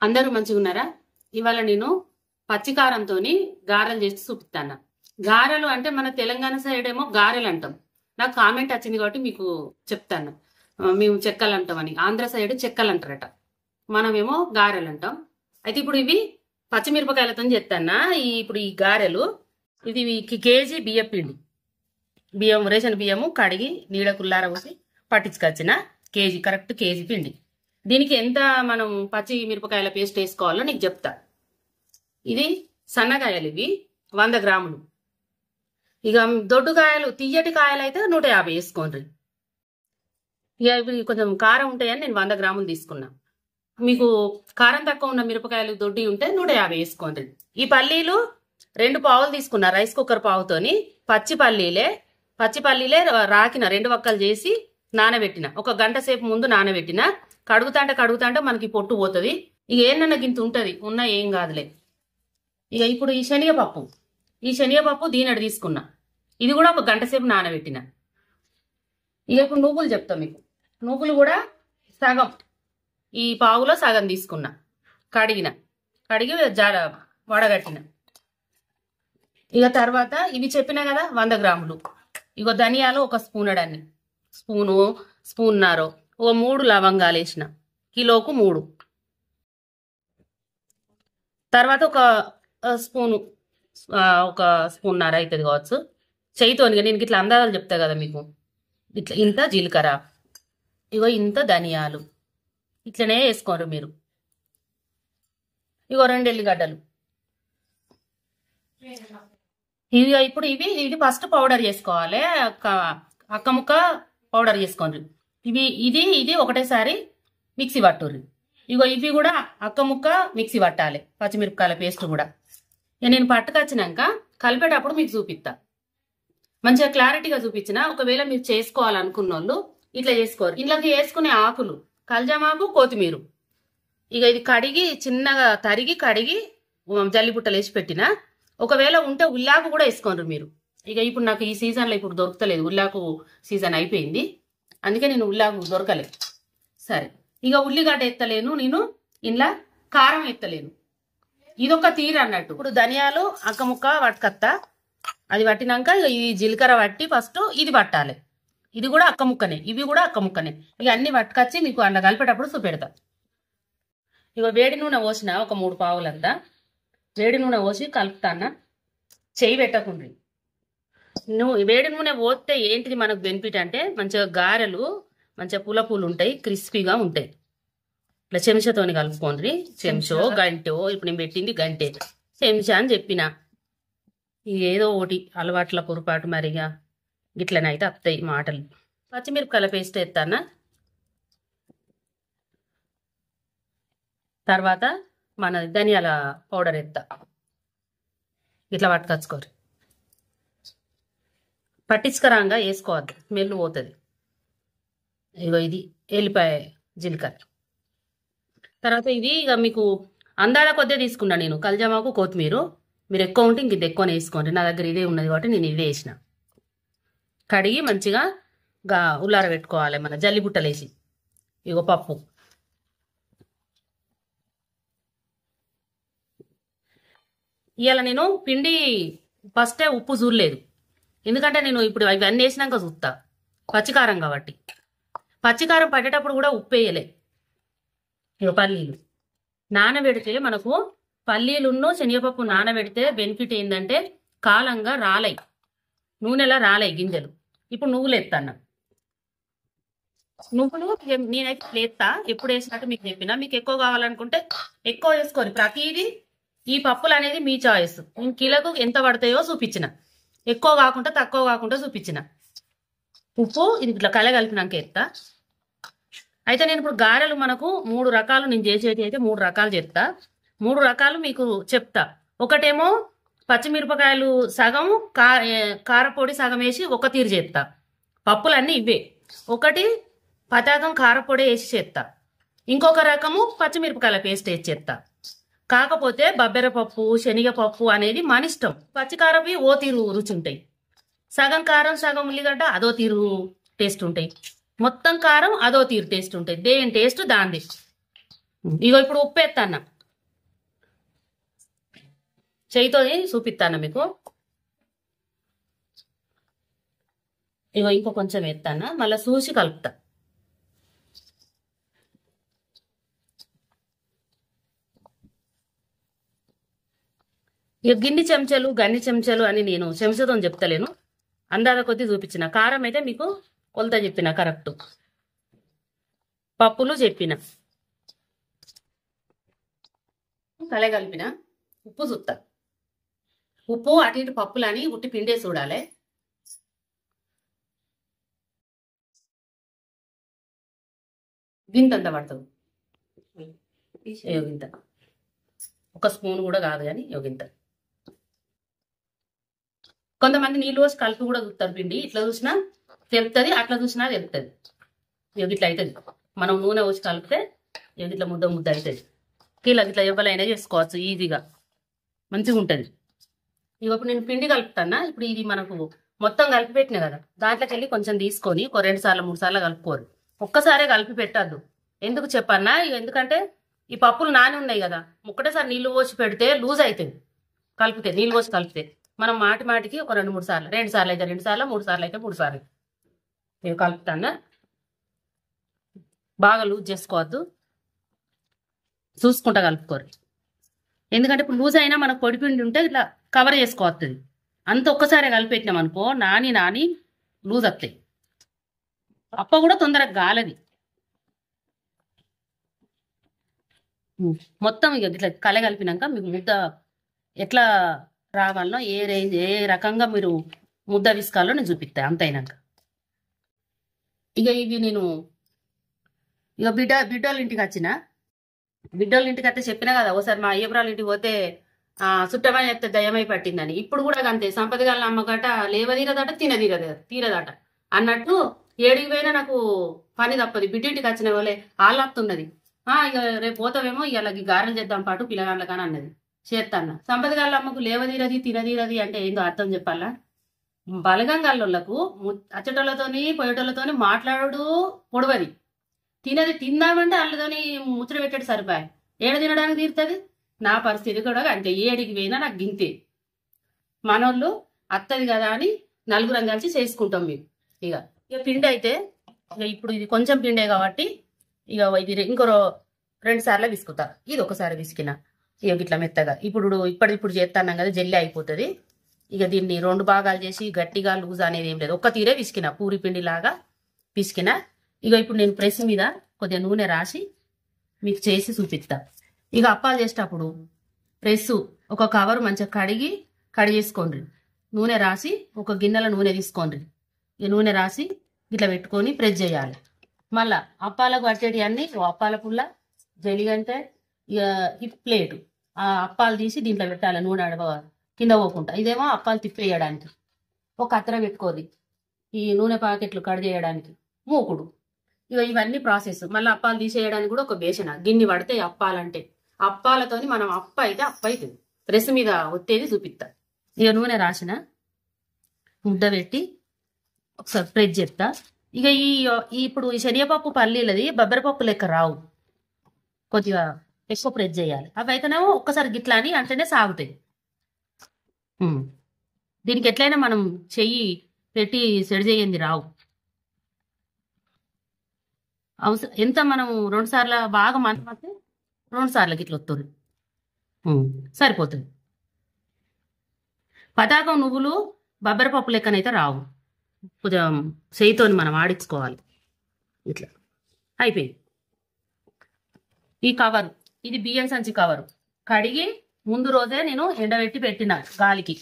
అందరూ మంచిగా ఉన్నారా? ఇవాళ నేను పచ్చికారంతోని గారెలు చేసి చూపిస్తాను. గారెలు అంటే మన తెలంగాణ సైడ్ ఏమో గారెలు అంటాం. నాకు కామెంట్ వచ్చింది కాబట్టి మీకు చెప్తాను. మేము చెక్కలు అంటామని. ఆంధ్ర సైడ్ చెక్కలు అంటారట, మనమేమో గారెలు అంటాం. అయితే ఇప్పుడు ఇవి పచ్చిమిరపకాయలతో చేస్తానా. ఇప్పుడు ఈ గారెలు ఇది కేజీ బియ్యం పిండి, బియ్యం రేషన్ బియ్యము కడిగి నీడ కుల్లార పోసి పట్టించుకొచ్చిన కేజీ, కరెక్ట్ కేజీ పిండి. దీనికి ఎంత మనం పచ్చి మిరపకాయల పేస్ట్ వేసుకోవాలో నీకు చెప్తా. ఇది సన్నకాయలు, ఇవి 100 గ్రాములు. ఇక దొడ్డుకాయలు తీయటి కాయలు అయితే 150 వేసుకోండి. ఇక ఇవి కొంచెం కారం ఉంటాయని నేను 100 గ్రాములు తీసుకున్నా. మీకు కారం తక్కువ ఉన్న మిరపకాయలు దొడ్డి ఉంటే 150 వేసుకోండి. ఈ పల్లీలు 2 పావులు తీసుకున్నా, రైస్ కుక్కర్ పావుతోని. పచ్చి పల్లీలే రాకిన 2 వక్కలు చేసి నానబెట్టిన. 1 గంట సేపు ముందు నానబెట్టిన. కడుగుతాంటే మనకి పొట్టు పోతుంది. ఇక ఏమన్నా గింత ఉంటది, ఉన్నా ఏం కాదులే. ఇక ఇప్పుడు ఈ శనగపప్పు దీనడి తీసుకున్నా. ఇది కూడా 1 గంట సేపు నానబెట్టిన. ఇక ఇప్పుడు నువ్వులు చెప్తా మీకు. నువ్వులు కూడా సగం, ఈ పావులో సగం తీసుకున్నా. కడిగి వడగట్టిన. ఇక తర్వాత ఇవి చెప్పినా కదా 100 గ్రాములు. ఇక ధనియాలు 1 స్పూనడాన్ని, స్పూన్నర. 3 లవంగాలు వేసిన, కిలోకు 3. తర్వాత 1 స్పూన్నర అవుతుంది కావచ్చు చేయితోనిగా. నేను ఇట్లా అందాలు చెప్తా కదా మీకు. ఇట్లా ఇంత జీలకర్ర, ఇగో ఇంత ధనియాలు, ఇట్లనే వేసుకోరు మీరు. ఇగో 2 ఎల్లిగడ్డలు. ఇప్పుడు ఇది ఫస్ట్ పౌడర్ చేసుకోవాలి. అక్క ముక్క పౌడర్ చేసుకోండి. ఇది ఒకటేసారి మిక్సీ పట్టుర్రి. ఇగో ఇవి కూడా అక్క ముక్క మిక్సీ పట్టాలి, పచ్చిమిరపకాయల పేస్ట్ కూడా. నేను పట్టుకొచ్చినాక కలిపేటప్పుడు మీకు చూపిస్తా. మంచిగా క్లారిటీగా చూపించిన. ఒకవేళ మీరు చేసుకోవాలనుకున్న వాళ్ళు ఇట్లా చేసుకోరు. ఇంట్లోకి వేసుకునే ఆకులు కల్జామాకు, కొత్తిమీర. ఇక ఇది చిన్నగా కడిగి జల్లిబుట్టలు వేసి పెట్టిన. ఒకవేళ ఉంటే ఉల్లాకు కూడా వేసుకోండి మీరు. ఇక ఇప్పుడు నాకు ఈ సీజన్లో ఇప్పుడు దొరకలేదు, ఉల్లాకు సీజన్ అయిపోయింది, అందుకే నేను ఉల్లాకు దొరకలేదు. సరే, ఇక ఉల్లిగడ్డ ఎత్తలేను నేను, ఇంట్లో కారం ఎత్తలేను. ఇదొక తీరు అన్నట్టు. ఇప్పుడు ధనియాలు అక్క ముక్క పట్టుకత్తా. అది పట్టినాక ఈ జీలకర్ర పట్టి ఫస్ట్ ఇది పట్టాలి. ఇది కూడా అక్క ముక్కనే, ఇవి కూడా అక్క ముక్కనే. ఇక అన్ని పట్టుకొచ్చి మీకు అండ కలిపేటప్పుడు చూపెడతా. ఇక వేడి నూనె పోసిన 3 పావులంతా. వేడి నూనె పోసి కలుపుతాన్న. చెయ్యి పెట్టకుండ్రి. వేడి నూనె పోస్తే ఏంటిది మనకు బెనిఫిట్ అంటే మంచిగా గారెలు మంచిగా పూలు ఉంటాయి, క్రిస్పీగా ఉంటాయి. ఇట్లా చెంచాతోని కలుపుకోండి. చెంచో గంటో, ఇప్పుడు నేను పెట్టింది గంటే, చెంచా అని చెప్పిన. ఏదో ఒకటి అలవాట్ల పొరపాటు మరిగా గిట్లనైతే వస్తాయి మాటలు. పచ్చిమిరపకాయల పేస్ట్ ఎత్తానా. తర్వాత మన ధనియాల పౌడర్ ఎత్తా. ఇట్లా పట్టుకొచ్చుకోరు, పట్టించుకరాంగా వేసుకోవద్దు, స్మెల్ పోతుంది. ఇగో ఇది ఎల్లిపాయ జీలకర్ర. తర్వాత ఇది ఇక మీకు అందాల కొద్దే తీసుకున్నా నేను. కల్జామాకు, కొత్తిమీర. మీరు ఎక్కువ ఉంటే ఇంక ఇది ఎక్కువనే వేసుకోండి. నా దగ్గర ఇదే ఉన్నది కాబట్టి నేను ఇదే వేసిన. కడిగి మంచిగా ఉల్లార పెట్టుకోవాలి మన జల్లిబుట్టలు వేసి. ఇగో పప్పు. ఇవాళ నేను పిండి ఫస్టే ఉప్పు చూడలేదు, ఎందుకంటే నేను ఇప్పుడు ఇవన్నీ వేసినాక చూస్తా. పచ్చికారం కాబట్టి. పచ్చికారం పట్టేటప్పుడు కూడా ఉప్పు వేయలే. ఇక పల్లీలు నానబెడితే మనకు పల్లీలున్నో శనగపప్పు నానబెడితే బెనిఫిట్ ఏంటంటే కాలంగా రాలై, నూనెలా రాలై గింజలు. ఇప్పుడు నువ్వులు ఎత్తాను. నువ్వులు నేనైతే లేస్తా, ఎప్పుడు వేసినట్టు మీకు చెప్పిన. మీకు ఎక్కువ కావాలనుకుంటే ఎక్కువ వేసుకోరు. ప్రతిదీ ఈ పప్పులు అనేది మీ చాయిస్. నేను కిలోకు ఎంత పడతాయో చూపించిన. ఎక్కువ కాకుండా తక్కువ కాకుండా చూపించిన. ఉప్పు ఇది ఇట్లా కలగలిపినాక ఎత్తా. అయితే నేను ఇప్పుడు గారెలు మనకు 3 రకాలు, నేను చేసేది అయితే 3 రకాలు చేస్తా. 3 రకాలు మీకు చెప్తా. ఒకటేమో పచ్చిమిరపకాయలు సగం, కారపొడి సగం వేసి ఒక తీరు చేస్తా. పప్పులన్నీ ఇవే. ఒకటి పతాకం కారపొడి వేసి చేస్తా. ఇంకొక రకము పచ్చిమిరపకాయల పేస్ట్ వేసి చేస్తా. కాకపోతే బబ్బెరపప్పు, శనగపప్పు అనేది మన ఇష్టం. పచ్చికారవి ఓ తీరు రుచి ఉంటాయి. సగం కారం సగం ఉల్లిగడ్డ అదో తీరు టేస్ట్ ఉంటాయి. మొత్తం కారం అదో తీరు టేస్ట్ ఉంటాయి. దేని టేస్ట్ దాంది. ఇగో ఇప్పుడు ఉప్పు ఎత్తాన్న, చేయితో చూపిస్తాను మీకు. ఇగో ఇంకో కొంచెం ఎత్తాను, మళ్ళీ చూసి కలుపుతా. ఇక గిన్ని చెంచాలు గన్ని చెంచాలు అని నేను చెంచాతో చెప్తలేను, అందాజ కొద్దీ చూపించిన. కారం అయితే మీకు కొలత చెప్పిన కరెక్ట్, పప్పులు చెప్పిన, కలగలిపిన. ఉప్పు చూస్తా, ఉప్పు అటు ఇటు పప్పులని ఉట్టి పిండే చూడాలి. గింతంత పడుతుంది, యోగింత, ఒక స్పూన్ కూడా కాదు కానీ యోగింత. కొంతమంది నీళ్ళు పోసి కలిపి కూడా చూస్తారు పిండి, ఇట్లా చూసినా తెలుస్తుంది, అట్లా చూసినా తెలుస్తుంది. ఇట్లా అవుతుంది, మనం నూనె పోసి కలిపితే ఇట్లా ముద్ద ముద్ద అవుతుంది. కీళ్ళకి ఇట్లా ఎవరైనా చేసుకోవచ్చు ఈజీగా, మంచిగా ఉంటుంది. ఇప్పుడు నేను పిండి కలుపుతానా. ఇప్పుడు ఇది మనకు మొత్తం కలిపి పెట్టినా కదా, దాంట్లోకి వెళ్ళి కొంచెం తీసుకొని ఒక 2 సార్లు 3 సార్లు కలుపుకోరు, ఒక్కసారే కలిపి పెట్టద్దు. ఎందుకు చెప్పన్నా, ఎందుకంటే ఈ పప్పులు నాని ఉన్నాయి కదా, ఒక్కటేసారి నీళ్లు పోసి పెడితే లూజ్ అవుతుంది. కలిపితే నీళ్ళు పోసి కలిపితే మనం మాటి మాటికి ఒక 2-3 సార్లు, 2 సార్లు అయితే 2 సార్లు, 3 సార్లు అయితే 3 సార్లు నేను కలుపుతానా. బాగా లూజ్ చేసుకోవద్దు, చూసుకుంటా కలుపుకోరు. ఎందుకంటే ఇప్పుడు లూజ్ అయినా మనకు పొడిపిండి ఉంటే ఇట్లా కవర్ చేసుకోవస్తుంది. అంత ఒక్కసారి కలిపెట్టినాం అనుకో నాని నాని లూజ్ వస్తాయి, అప్ప కూడా తొందరగా గాలది. మొత్తం ఇక ఇట్లా కలగలిపినాక మీకు ముద్ద ఎట్లా రావాలనో, ఏ రేంజ్ ఏ రకంగా మీరు ముద్ద విసుకాలో నేను చూపిస్తా. అంత అయినాక ఇక ఇవి నేను ఇక బిడ్డోళ్ళ ఇంటికి వచ్చిన, బిడ్డోళ్ళ ఇంటికి అయితే చెప్పినా కదా, ఒకసారి మా అయ్యబ్రాళ్ళ ఇంటికి పోతే చుట్టమని చెప్తే దయ్యమై పట్టిందని. ఇప్పుడు కూడా అంతే, సంపద గాళ్ళ అమ్మగట లేవదీరదట తీరదట అన్నట్టు ఏడికి పోయినా నాకు పని తప్పది. బిడ్డింటికి వచ్చిన వాళ్ళే ఆళ్ళత్తున్నది, ఇక రేపు పోతావేమో ఇలాగ గారెలు చేద్దాం పాటు పిల్లగాళ్ళ కానీ అన్నది. చేస్తాన్న సంపద గాళ్ళ అమ్మకు లేవదీరది తినదీరది అంటే ఏందో అర్థం చెప్పాలా. బలగంగాళ్ళకు అచ్చటోళ్ళతోని పోయేటోళ్ళతోని మాట్లాడు పొడవది, తినది తిందామంటే వాళ్ళతోని ముచ్చట పెట్టాడు సరిపాయి, ఏడ తినడానికి తీరుతుంది. నా పరిస్థితి కూడా అంతే, ఏడికి పోయినా నాకు గింతే. మనోళ్ళు అత్తది కదా అని నలుగురం కలిసి చేసుకుంటాం మేము. ఇక పిండి అయితే ఇక ఇప్పుడు ఇది కొంచెం పిండే కాబట్టి ఇక ఇది ఇంకో 2 సార్లు విసుకుతా. ఇది ఒకసారి విసికిన ఇక ఇట్లా మెత్తగా ఇప్పుడు చేస్తాను కదా, జల్లి అయిపోతుంది. ఇక దీన్ని 2 భాగాలు చేసి గట్టిగా లూజ్ అనేది ఏం లేదు, ఒక్క తీరే విసికిన, పూరి పిండి లాగా పిసికిన. ఇక ఇప్పుడు నేను ప్రెస్ మీద కొద్దిగా నూనె రాసి మీకు చేసి చూపిస్తా. ఇక అప్పాలు చేసేటప్పుడు ప్రెస్ ఒక కవర్ మంచిగా కడిగేసుకోండి, నూనె రాసి ఒక గిన్నెలో నూనె తీసుకోండి. ఈ నూనె రాసి ఇట్లా పెట్టుకొని ప్రెస్ చేయాలి. మళ్ళా అప్పాలకు పట్టేటి అన్ని అప్పాల పుల్ల జలిగంటే ఈ ప్లేటు ఆ అప్పాలు తీసి దీంట్లో పెట్టాలి, నూనె కింద పోకుండా. ఇదేమో అప్పాలు తిప్పేయడానికి ఒక కత్తెర పెట్టుకోది, ఈ నూనె ప్యాకెట్లు కట్ చేయడానికి మూకుడు. ఇవన్నీ ప్రాసెస్. మళ్ళీ అప్పాలు తీసేయడానికి కూడా ఒక బేసన గిన్నె పడితే అప్పాలంటే. అప్పాలతోని మనం అప్ప అవుతుంది. ప్రెస్ మీద ఒత్తేది చూపిస్తా. ఇక నూనె రాసిన ముద్ద పెట్టి ఒకసారి ప్రెస్ చేస్తా. ఇక ఇప్పుడు ఈ శనగపప్పు పల్లీలది బొబ్బరిపప్పు లెక్క రావు, కొద్దిగా ఎక్కువ ప్రెస్ చేయాలి. అవి అయితేనేమో ఒక్కసారి గిట్లా అని అంటేనే సాగుతాయి. దీనికి ఎట్లయినా మనం చెయ్యి పెట్టి సెడ్ చేయండి రావు. ఎంత మనం 2 సార్లు బాగా మంటే 2 సార్లకి ఇట్లా వస్తుంది, సరిపోతుంది. పతాకం నువ్వులు బొబ్బరిపప్పు లెక్కనైతే రావు, కొంచెం చేయితోని మనం ఆడించుకోవాలి. ఇట్లా అయిపోయింది. ఈ కవర్ ఇది బియ్యం సంచి కవరు కడిగి ముందు రోజే నేను ఎండబెట్టి పెట్టిన, గాలికి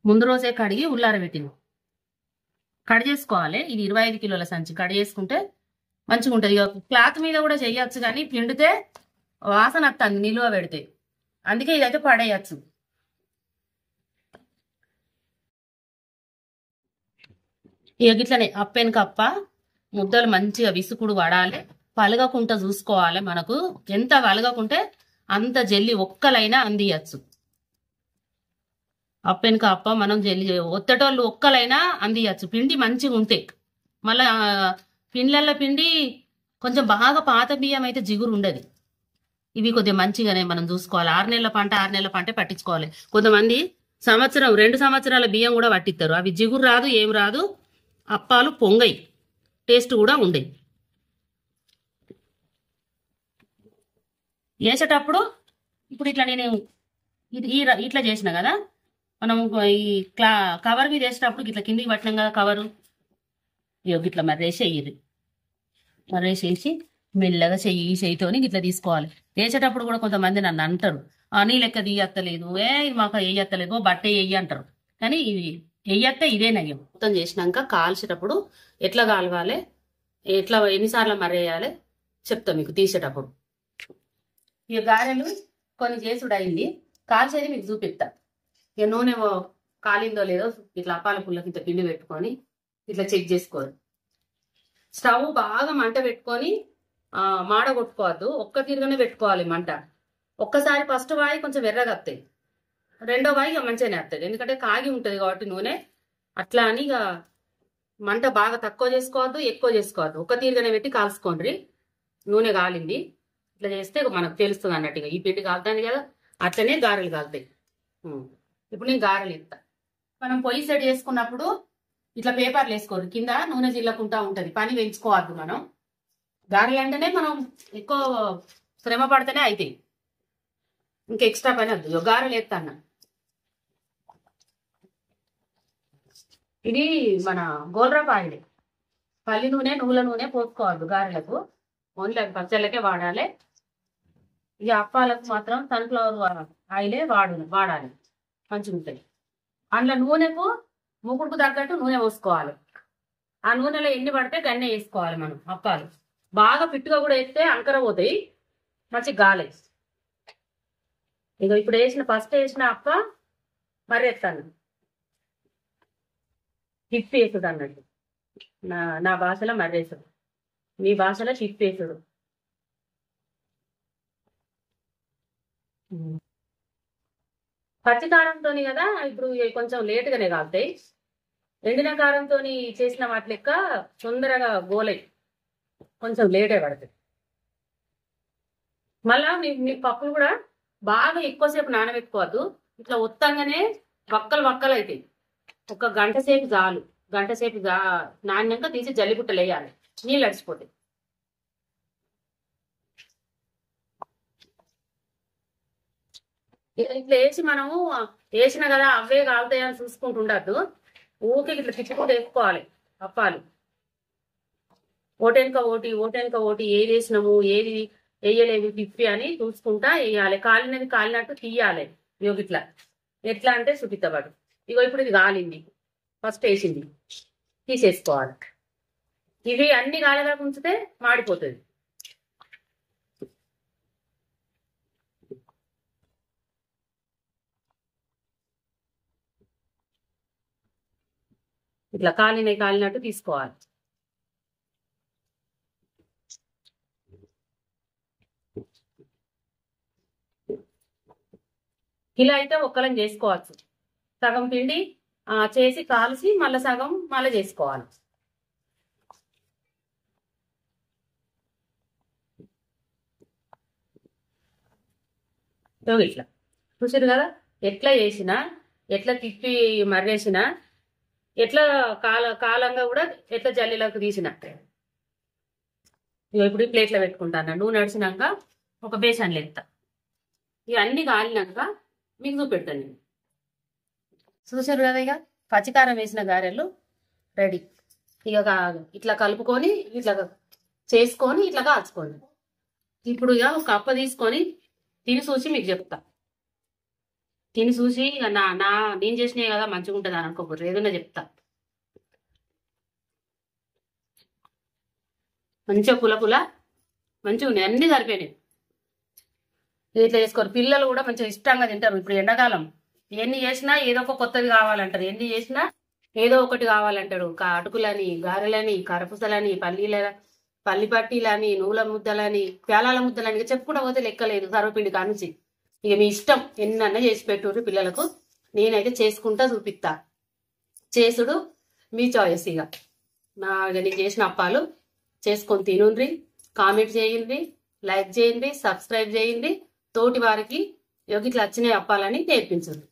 ముందు రోజే కడిగి ఉల్లారబెట్టిన. కడి చేసుకోవాలి. ఇది 25 కిలోల సంచి, కడి చేసుకుంటే మంచిగా ఉంటుంది. ఇక క్లాత్ మీద కూడా చేయొచ్చు, కానీ పిండితే వాసన వస్తుంది నిలువ పెడితే, అందుకే ఇదైతే పడేయచ్చు. ఇక ఇట్లనే అప్పెనకప్ప ముద్దలు మంచిగా విసుకుడు పడాలి, పలగకుంట చూసుకోవాలి. మనకు ఎంత పలగకుంటే అంత జల్లి ఒక్కలైనా అందియచ్చు. అప్పెనక అప్ప మనం జల్లి ఒత్తటోళ్ళు ఒక్కలైనా అందియచ్చు, పిండి మంచిగా ఉంటే. మళ్ళా పిండ్లల్లో పిండి కొంచెం బాగా పాత బియ్యం అయితే జిగురు ఉండదు. ఇవి కొద్దిగా మంచిగానే మనం చూసుకోవాలి. 6 నెలల పంట 6 నెలల పంట పట్టించుకోవాలి. కొంతమంది 2 సంవత్సరాల బియ్యం కూడా పట్టిస్తారు. అవి జిగురు రాదు, ఏం రాదు, అప్పాలు పొంగయి, టేస్ట్ కూడా ఉండయి. వేసేటప్పుడు ఇప్పుడు ఇట్లా నేను ఇట్లా చేసిన కదా, మనం ఈ కవర్ మీద వేసేటప్పుడు ఇట్లా కిందికి పట్టినాం కదా కవరు, ఇట్లా మర్రేసి వేయరు. మర్రేసేసి మెల్లగా చెయ్యితోని ఇట్లా తీసుకోవాలి. వేసేటప్పుడు కూడా కొంతమంది నన్ను అంటారు, నీ లెక్క తీయత్తలేదు, ఇది మాకు వేయత్తలేదు, బట్ట వేయి అంటారు. కానీ ఇవి వేయత్తే ఇదే నయ్యం. మొత్తం చేసినాక కాల్చేటప్పుడు ఎట్లా కాలవాలి, ఎట్లా ఎన్నిసార్లు మర్రేయాలి చెప్తా మీకు తీసేటప్పుడు. ఇక గారెలు కొన్ని చేసుడు అయింది, కాల్చేది మీకు చూపిస్తా. ఇక నూనె కాలిందో లేదో ఇట్లా అప్పాల పుల్లకి ఇంత పిండి పెట్టుకొని ఇట్లా చెక్ చేసుకోవాలి. స్టవ్ బాగా మంట పెట్టుకొని మాడ కొట్టుకోవద్దు, ఒక్క తీరుగానే పెట్టుకోవాలి మంట. ఒక్కసారి ఫస్ట్ వాయి కొంచెం ఎర్రగా వస్తాయి, రెండో వాయి ఇక మంచిగానే వస్తుంది, ఎందుకంటే కాగి ఉంటుంది కాబట్టి నూనె. అట్లా అని ఇక మంట బాగా తక్కువ చేసుకోవద్దు, ఎక్కువ చేసుకోవద్దు, ఒక్క తీరుగానే పెట్టి కాల్చుకోండి. నూనె కాలింది ఇట్లా చేస్తే మనకు తెలుస్తుంది అన్నట్టుగా ఈ పిండి కాలుతుంది కదా, అట్లనే గారెలు కాలుతాయి. ఇప్పుడు నేను గారెలు ఇస్తా. మనం పొయ్యి సెట్ చేసుకున్నప్పుడు ఇట్లా పేపర్లు వేసుకోరు, కింద నూనె జిల్లకుంటా ఉంటది, పని పెంచుకోవద్దు. మనం గారెలు అంటేనే మనం ఎక్కువ శ్రమ పడితేనే అవుతాయి, ఇంకా ఎక్స్ట్రా పని వద్దు. గారెలు ఎత్తాను. ఇది మన గోల్డ్రప్ ఆయిల్, పల్లి నూనె నువ్వుల నూనె పోసుకోవద్దు గారెలకు, ఓన్లీ అవి పచ్చళ్ళకే వాడాలి. ఇక అప్పాలకు మాత్రం సన్ఫ్లవర్ ఆయిలే వాడాలి, మంచిగా ఉంటాయి. అందులో నూనెకు మూకుడుకు తగ్గట్టు నూనె పోసుకోవాలి. ఆ నూనెలో ఎన్ని పడితే గన్నె వేసుకోవాలి. మనం అప్పాలు బాగా పిట్టుగా కూడా వేస్తే అంకర పోతాయి, మంచిగా గాలి. ఇక ఇప్పుడు ఫస్ట్ వేసిన అప్ప మర్రెత్తాను, టిప్ వేసుడు అన్నట్టు. నా భాషలో మర్రేసుడు, మీ భాషలో టిప్ వేసుడు. పచ్చికారంతో కదా ఇప్పుడు కొంచెం లేటుగానే కాలుతాయి. ఎండిన కారంతో చేసిన వాటి లెక్క తొందరగా గోలై కొంచెం లేటే పడుతుంది. మళ్ళా మీ పప్పులు కూడా బాగా ఎక్కువసేపు నానబెట్టుకోవద్దు, ఇట్లా ఒత్తంగానే వక్కలు అవుతాయి. ఒక గంట సేపు చాలు, గంట సేపు నాణ్యంగా తీసి జల్లిపుట్టలు వేయాలి, నీళ్ళు అడిచిపోతాయి. ఇట్లా వేసి మనము వేసిన కదా అవే కాలుతాయని చూసుకుంటుండద్దు, ఊరికి ఇట్లా తిప్పుకుంటూ వేసుకోవాలి అప్పాలు. ఓటెనక ఓటి ఏది వేసినాము ఏది వేయలేదు తిప్పి అని చూసుకుంటా వేయాలి. కాలినది కాలినట్టు తీయాలి. ఇగో ఇట్లా ఎట్లా అంటే చూపిస్తాడు. ఇగో ఇప్పుడు ఇది కాలింది, ఫస్ట్ వేసింది తీసేసుకోవాలి. ఇవి అన్ని కాలేదాకా ఉంచితే మాడిపోతుంది. ఇట్లా కాలినట్టు తీసుకోవాలి. ఇలా అయితే ఒక్కలం చేసుకోవచ్చు. సగం పిండి చేసి కాల్చి మళ్ళీ సగం మళ్ళీ చేసుకోవాలి. ఇట్లా చూసారు కదా, ఎట్లా చేసినా ఎట్లా తిప్పి మర్రేసినా ఎట్లా కాలంగా కూడా ఎట్లా జల్లీలోకి తీసిన. ఇప్పుడు ప్లేట్లో పెట్టుకుంటాను. నూనె నడిచినాక ఒక బేసన్లు ఎత్తా. ఇవన్నీ కాలినాక మీకు చూపెడతాను నేను. చూసారు కదా, ఇక పచ్చికారం వేసిన గారెలు రెడీ. ఇక ఇట్లా కలుపుకొని ఇట్లా చేసుకొని ఇట్లా కాల్చుకోండి. ఇప్పుడు ఇక ఒక కప్ప తీసుకొని తిని చూసి మీకు చెప్తా. తిని చూసి ఇక నేను చేసినాయి కదా మంచిగా ఉంటుంది అని అనుకోకూడదు, ఏదైనా చెప్తా. మంచిగా పుల మంచిగా ఉన్నాయి, అన్ని సరిపోయినాయి. ఇట్లా చేసుకోరు, పిల్లలు కూడా మంచిగా ఇష్టంగా తింటారు. ఇప్పుడు ఎండాకాలం ఎన్ని చేసినా ఏదో ఒక కొత్తది కావాలంటారు, ఎన్ని చేసినా ఏదో ఒకటి కావాలంటాడు. అటుకులని, గారెలని, కరపుసలని, పల్లి పట్టీలని, నూల ముద్దలని, పేలాల ముద్దలని, ఇక చెప్పుకుంటా పోతే లెక్కలేదు. సర్వపిండి కానుంచి ఇక మీ ఇష్టం ఎన్నన్నా చేసి పెట్టుర్రు పిల్లలకు. నేనైతే చేసుకుంటా చూపిస్తా, చేసుడు మీ చాయిస్. ఇక నేను చేసిన అప్పాలు చేసుకొని తినుండ్రి. కామెంట్ చేయండి, లైక్ చేయండి, సబ్స్క్రైబ్ చేయండి. తోటి వారికి ఇట్లా వచ్చినాయి అప్పాలని నేర్పించండి.